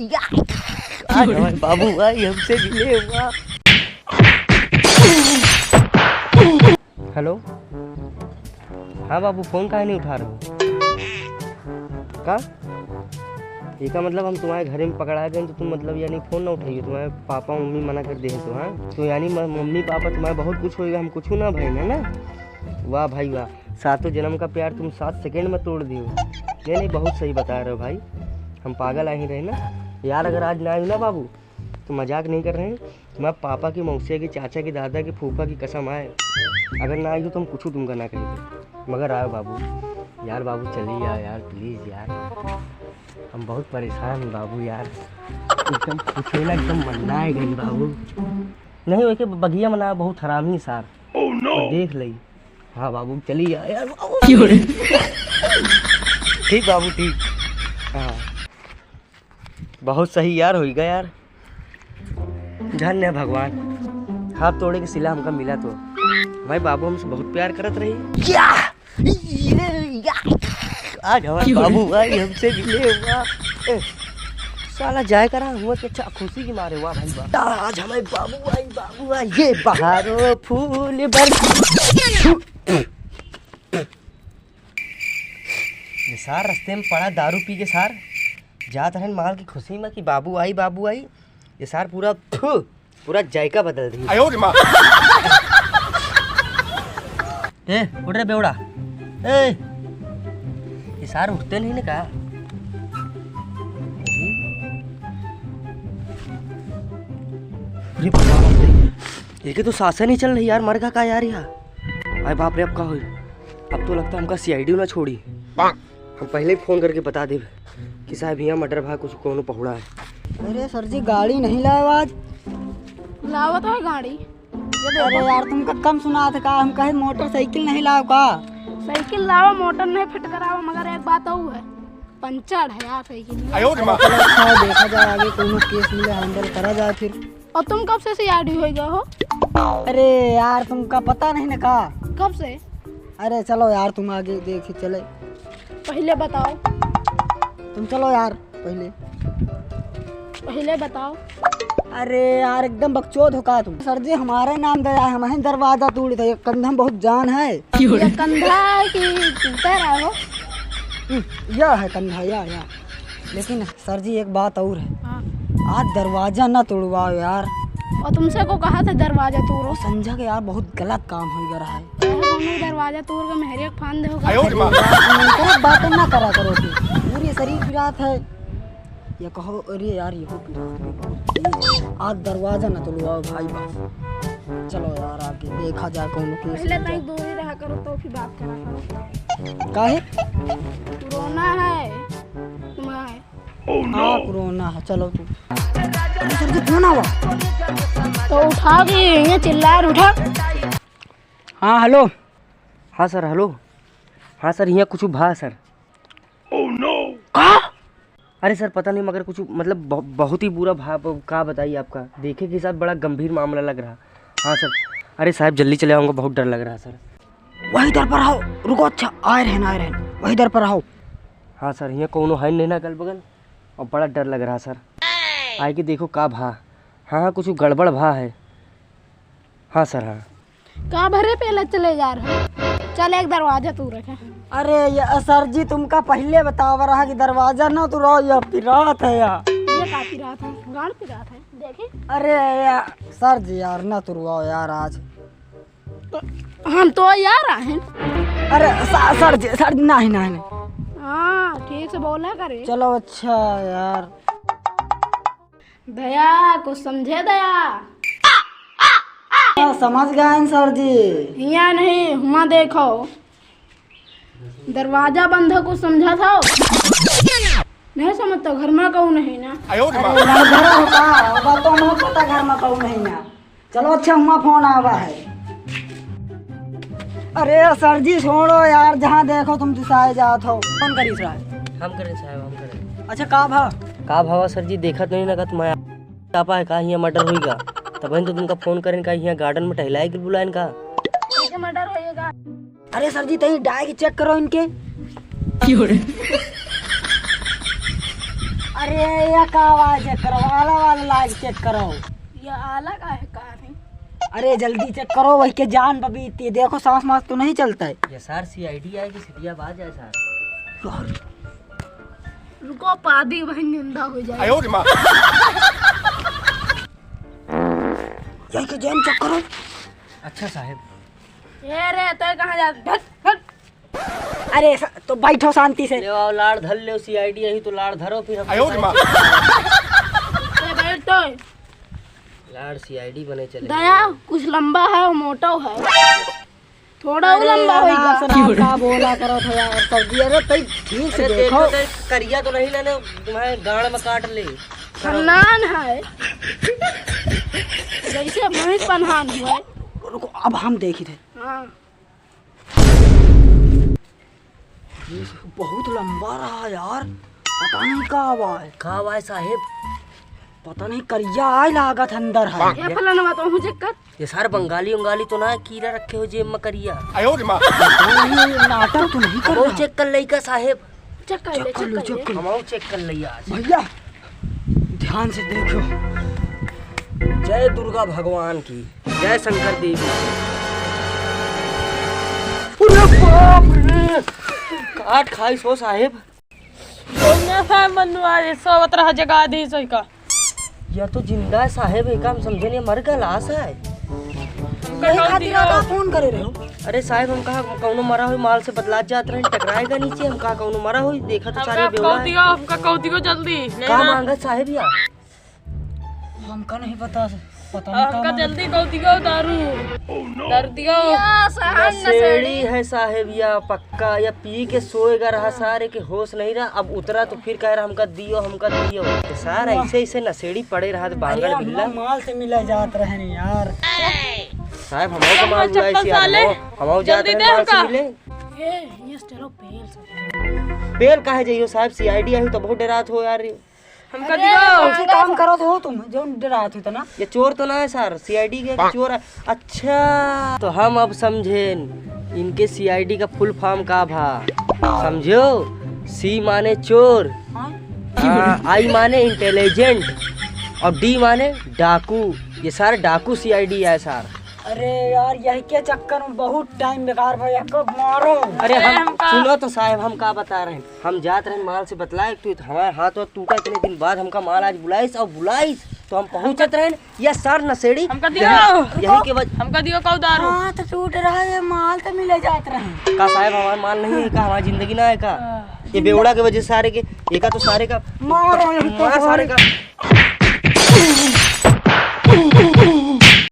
आज हमारे बाबू भाई हमसे मिले हुआ। हेलो, हाँ बाबू, फोन काहे नहीं उठा रहे हो? का इसका मतलब हम तुम्हारे घर में पकड़ा गए तो तुम मतलब यानी फ़ोन ना उठाइए, तुम्हारे पापा मम्मी मना कर दे तो? हाँ, तो यानी मम्मी पापा तुम्हारे बहुत कुछ होएगा, हम कुछ ना भाई है ना। वाह भाई वाह, सातों जन्म का प्यार तुम 7 सेकंड में तोड़ दियो। नहीं, बहुत सही बता रहे हो भाई, हम पागल आ ही रहे ना यार। अगर आज ना आए ना बाबू तो मजाक नहीं कर रहे हैं, तुम्हारे पापा की, मौसी की, चाचा की, दादा की, फूफा की कसम आए, अगर ना आई हो तो हम कुछ दूंगा ना कहीं, मगर आओ बाबू। यार बाबू चलिए यार प्लीज़ यार, हम बहुत परेशान हैं बाबू यार, एकदम पूछे ना, एकदम मरना है गई बाबू। नहीं वैसे बगिया मना बहुत हरामी सार। oh, no. देख ली। हाँ बाबू चलिए यार बाबू। ठीक बाबू ठीक। हाँ बहुत सही यार, होगा यार, धन्य भगवान, हाथ तोड़े के सिला हमका मिला तो। भाई बाबू हमसे बहुत प्यार करत रही क्या? आज हमारे बाबू भाई हमसे मिले हुआ। साला जाए करा हुआ कि अच्छा खुशी की मारे हुआ भाई बाबू। आज हमारे बाबू भाई ये बहारो फूल सार रास्ते में पड़ा दारू पी के सार जात रहन माल की खुशी में कि बाबू आई ये सार पूरा जायका बदल दी। ए उठ रे बेवड़ा, ए ये सार उठते नहीं ने कहा। ये तो शासन ही चल रही यार, मर का यार यहाँ। अरे बाप रे, अब का हो, अब तो लगता है हमका सीआईडी ना छोड़ी। हम पहले ही फोन करके बता दे कि साहब यहाँ मर्डर भा कुछ कौन पहुड़ा है। अरे सर जी गाड़ी नहीं लाए आज? लावा तो है गाड़ी। अरे यार तुमका कम सुना था का, हम कहे मोटरसाइकिल नहीं लाओ का? साइकिल लावा, मोटर नहीं फिट करावा, मगर एक बात और है, पंचर है यार साइकिल। अच्छा देखा जाए आगे कोनो केस मिले हैंडल करा जाए फिर। और तुम कब से सीआईडी हो गए हो? अरे यार तुमका पता नहीं ना का? कब से? अरे चलो यार तुम आगे देख चले। पहले बताओ। तुम चलो यार पहले बताओ। अरे यार एकदम बकचोद हो का तुम। सर जी हमारे नाम दया, हम ही दरवाजा तोड़ी था, ये कंधा में बहुत जान है। ये कंधा की टूटा रहा हो? यह है कंधा या। लेकिन सर जी एक बात और है। हाँ। आज दरवाजा ना तोड़वाओ यार। और तुमसे को कहा था दरवाजा तोड़ो? समझा के यार बहुत गलत काम हो रहा है। दरवाजा तोड़ के मेहरे फान दे बातें ना करा करो कि पूरी शरीर की रात है। ये कहो अरे यार ये आज दरवाजा ना तोड़वाओ भाई बस। चलो यार आगे देखा जाए कौन केस। पहले तक दूरी रहा करो तो फिर बात करा करो। काहे? कोरोना है तुम्हारा। हाँ कोरोना है। चलो तू सर जी फोन आवा तो उठा के ये चिल्ला उठा। हाँ हेलो। हाँ सर हेलो। हाँ सर यहाँ कुछ भा सर। Oh no. अरे सर पता नहीं मगर कुछ मतलब बहुत ही बुरा भाव का बताइए, आपका देखे के साथ बड़ा गंभीर मामला लग रहा। हाँ सर। अरे साहब जल्दी चले आऊँगा, बहुत डर लग रहा सर। वही इधर पर आओ, रुको। अच्छा आए रहन वही इधर पर आओ। हाँ सर यहाँ कोनो है नहीं ना अगल बगल, और बड़ा डर लग रहा सर। आए के देखो का भा। हाँ कुछ गड़बड़ भा है। हाँ सर हाँ। का भरे पहले चले जा रहे, चल एक दरवाजा तू रखे। अरे ये सर जी तुमका पहले बतावा रहा कि दरवाजा ना तो रहो, ये पिरात है यार। ये का पिरात है? गाड़ पिरात है देखे। अरे यार सर जी यार ना तुरवाओ यार आज। हम तो यार आए। अरे सर जी नहीं। हाँ ठीक से बोला करे। चलो अच्छा यार। दया कुछ समझे दया। समझ गए सर जी। यहाँ नहीं हुआ देखो, दरवाजा बंद है, कुछ समझा था? नहीं समझता, घर में कहूँ नहीं ना। घर होता तो हम पता घर में कहूँ नहीं ना। चलो अच्छा हुआ फोन आवा है। अरे सर जी छोड़ो यार, जहाँ देखो तुम दिशाए जात हो। कौन करी सर? हम करें साहब हम करें। अच्छा का भावा सर जी देखत नहीं लगा तुम्हारा पापा है का यहाँ मर्डर हुईगा, तब तो तुमका फोन करें का यहाँ गार्डन में टहलाए के बुलाएं का। मर्डर होएगा। अरे सर जी तही डायरी चेक करो इनके। अरे ये का आवाज है, करो वाला लाइट चेक करो। ये आला का है कार है। अरे जल्दी चेक करो, वही के जान बबीती है। देखो सांस मास तो नहीं चलता है ये सर CID है कि सिटिया बाज है सर? रुको पादी वही निंदा हो जाए। यही के जान चेक करो। अच्छा साहब। ये रे तो कहाँ जा हट हट। अरे तो बैठो शांति से। ले आओ लाड़ धर ले CID यही तो लाड़ धरो फिर हम ये बैठ तो लाड़ CID बने चले। दया कुछ लंबा है और मोटा है, थोड़ा और लंबा होगा। का बोला करो तो यार सब्जी। अरे भाई ठीक से देखो। करिया तो नहीं लेने तुम्हारे गाड़ में काट ले। फरनान है जैसे भैंस पनहान हुआ है। रुको अब हम देखी थे। हाँ ये बहुत लंबा रहा यार, पता नहीं का आवाज। का आवाज साहेब? पता नहीं करिया आय लागत अंदर है। ये फलाना बात हूँ चेक कर। ये सार बंगाली उंगाली तो ना कीड़ा रखे हो जेब में करिया। नाटक तो नहीं कर वो रहा। चेक कर लई का साहेब? चेक कर ले, चेक कर ले। हम चेक कर लई आज। भैया ध्यान से देखो। जय दुर्गा भगवान की, जय शंकर देवी। काट खाई सो साहेब। जगा दी सोई का। यह तो जिंदा है साहेब, एक हम समझे नहीं मर गया लाश है। यही खातिर आप फोन करे रहे हो। अरे साहेब हम कहा कौनो मरा हुई माल से बदला जात रहे, टकराएगा नीचे। हम कहा कौनो मरा हुई, देखा तो सारे बेवड़ा है। हमका कौती को जल्दी का मांगत साहेब या? हमका नहीं पता, पता नहीं हमका जल्दी कौती को दारू दर दियो। नशेड़ी है साहेब या पक्का, या पी के सोएगा रहा सारे के होश नहीं रहा। अब उतरा तो फिर कह रहा हमका दियो हमका दियो। तो सारा ऐसे ऐसे नशेड़ी पड़े रहा बांगड़ बिल्ला। माल से मिला जात रहे नहीं यार। साहब हमारे को माल बुलाई सी हम जात रहे माल से मिले। ये चलो पेल बेल काहे जाइयो साहब? CID आई तो बहुत डरात हो यार। हमका दियो। काम करो तो हो तुम जो डरात हो ना। ये चोर तो ना है सर, CID के चोर है। अच्छा तो हम अब समझे इनके CID का फुल फॉर्म का भा समझो। C माने चोर, I माने इंटेलिजेंट और D माने डाकू। ये सारे डाकू CID है सर। अरे यार यही के चक्कर में बहुत टाइम बेकार भैया को मारो। अरे हम सुनो तो साहब, हम का बता रहे हैं। हम जात रहे माल से बतलाए तो हमारे हाथ और टूटा। इतने दिन बाद हमका माल आज बुलाइस और बुलाइस तो हम पहुंचत रहे। या सर नशेड़ी यही के वजह हमका दियो कौ दारू। हाथ टूट रहा है, माल तो मिले जात रहे। का साहब हमारा माल नहीं है का? हमारी जिंदगी ना है का? ये बेवड़ा के वजह से सारे के एका तो सारे का मारो मार सारे का